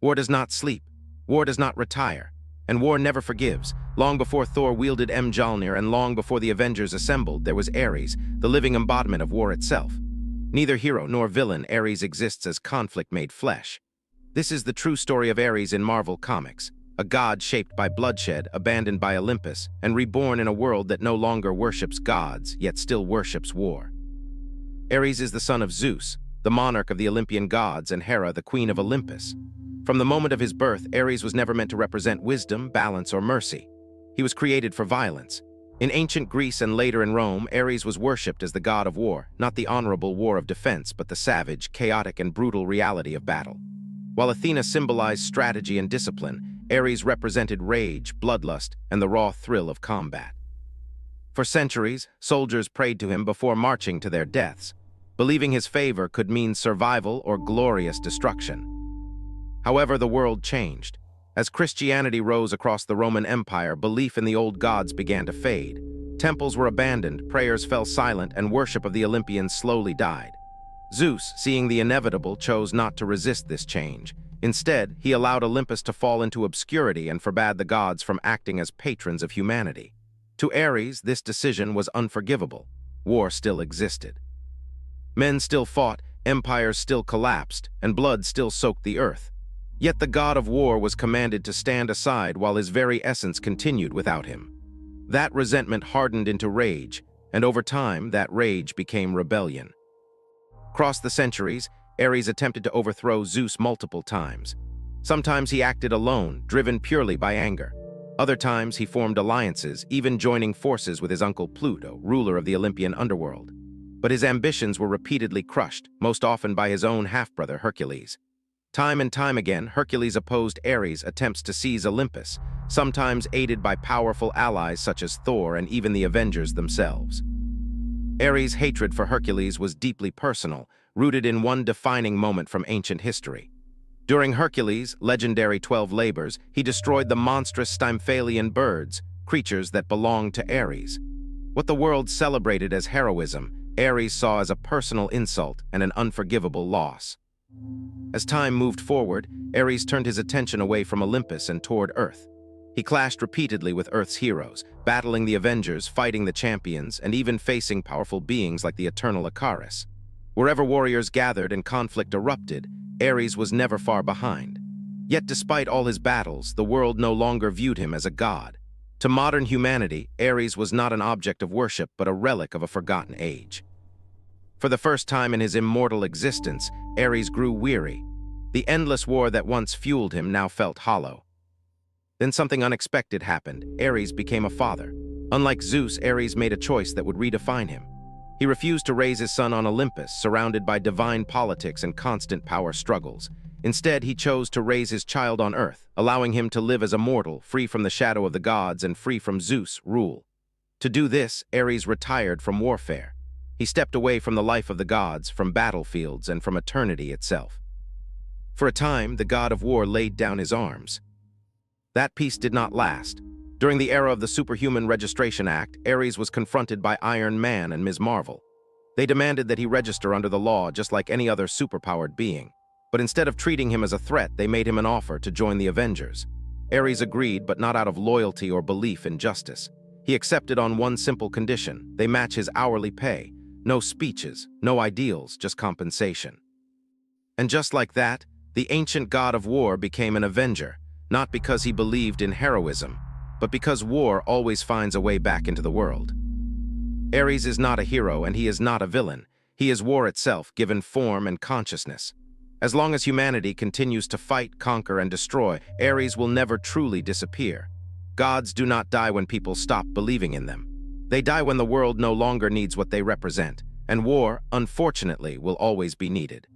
War does not sleep. War does not retire. And war never forgives. Long before Thor wielded Mjolnir and long before the Avengers assembled, there was Ares, the living embodiment of war itself. Neither hero nor villain, Ares exists as conflict made flesh. This is the true story of Ares in Marvel Comics, a god shaped by bloodshed, abandoned by Olympus, and reborn in a world that no longer worships gods, yet still worships war. Ares is the son of Zeus, the monarch of the Olympian gods, and Hera, the queen of Olympus. From the moment of his birth, Ares was never meant to represent wisdom, balance, or mercy. He was created for violence. In ancient Greece and later in Rome, Ares was worshipped as the god of war, not the honorable war of defense, but the savage, chaotic, and brutal reality of battle. While Athena symbolized strategy and discipline, Ares represented rage, bloodlust, and the raw thrill of combat. For centuries, soldiers prayed to him before marching to their deaths, believing his favor could mean survival or glorious destruction. However, the world changed. As Christianity rose across the Roman Empire, belief in the old gods began to fade. Temples were abandoned, prayers fell silent, and worship of the Olympians slowly died. Zeus, seeing the inevitable, chose not to resist this change. Instead, he allowed Olympus to fall into obscurity and forbade the gods from acting as patrons of humanity. To Ares, this decision was unforgivable. War still existed. Men still fought, empires still collapsed, and blood still soaked the earth. Yet the god of war was commanded to stand aside while his very essence continued without him. That resentment hardened into rage, and over time, that rage became rebellion. Across the centuries, Ares attempted to overthrow Zeus multiple times. Sometimes he acted alone, driven purely by anger. Other times he formed alliances, even joining forces with his uncle Pluto, ruler of the Olympian underworld. But his ambitions were repeatedly crushed, most often by his own half-brother Hercules. Time and time again, Hercules opposed Ares' attempts to seize Olympus, sometimes aided by powerful allies such as Thor and even the Avengers themselves. Ares' hatred for Hercules was deeply personal, rooted in one defining moment from ancient history. During Hercules' legendary 12 labors, he destroyed the monstrous Stymphalian birds, creatures that belonged to Ares. What the world celebrated as heroism, Ares saw as a personal insult and an unforgivable loss. As time moved forward, Ares turned his attention away from Olympus and toward Earth. He clashed repeatedly with Earth's heroes, battling the Avengers, fighting the champions, and even facing powerful beings like the eternal ARES. Wherever warriors gathered and conflict erupted, Ares was never far behind. Yet despite all his battles, the world no longer viewed him as a god. To modern humanity, Ares was not an object of worship but a relic of a forgotten age. For the first time in his immortal existence, Ares grew weary. The endless war that once fueled him now felt hollow. Then something unexpected happened. Ares became a father. Unlike Zeus, Ares made a choice that would redefine him. He refused to raise his son on Olympus, surrounded by divine politics and constant power struggles. Instead, he chose to raise his child on Earth, allowing him to live as a mortal, free from the shadow of the gods and free from Zeus' rule. To do this, Ares retired from warfare. He stepped away from the life of the gods, from battlefields, and from eternity itself. For a time, the god of war laid down his arms. That peace did not last. During the era of the Superhuman Registration Act, Ares was confronted by Iron Man and Ms. Marvel. They demanded that he register under the law just like any other superpowered being. But instead of treating him as a threat, they made him an offer to join the Avengers. Ares agreed, but not out of loyalty or belief in justice. He accepted on one simple condition: they match his hourly pay. No speeches, no ideals, just compensation. And just like that, the ancient god of war became an Avenger, not because he believed in heroism, but because war always finds a way back into the world. Ares is not a hero and he is not a villain. He is war itself, given form and consciousness. As long as humanity continues to fight, conquer, and destroy, Ares will never truly disappear. Gods do not die when people stop believing in them. They die when the world no longer needs what they represent, and war, unfortunately, will always be needed.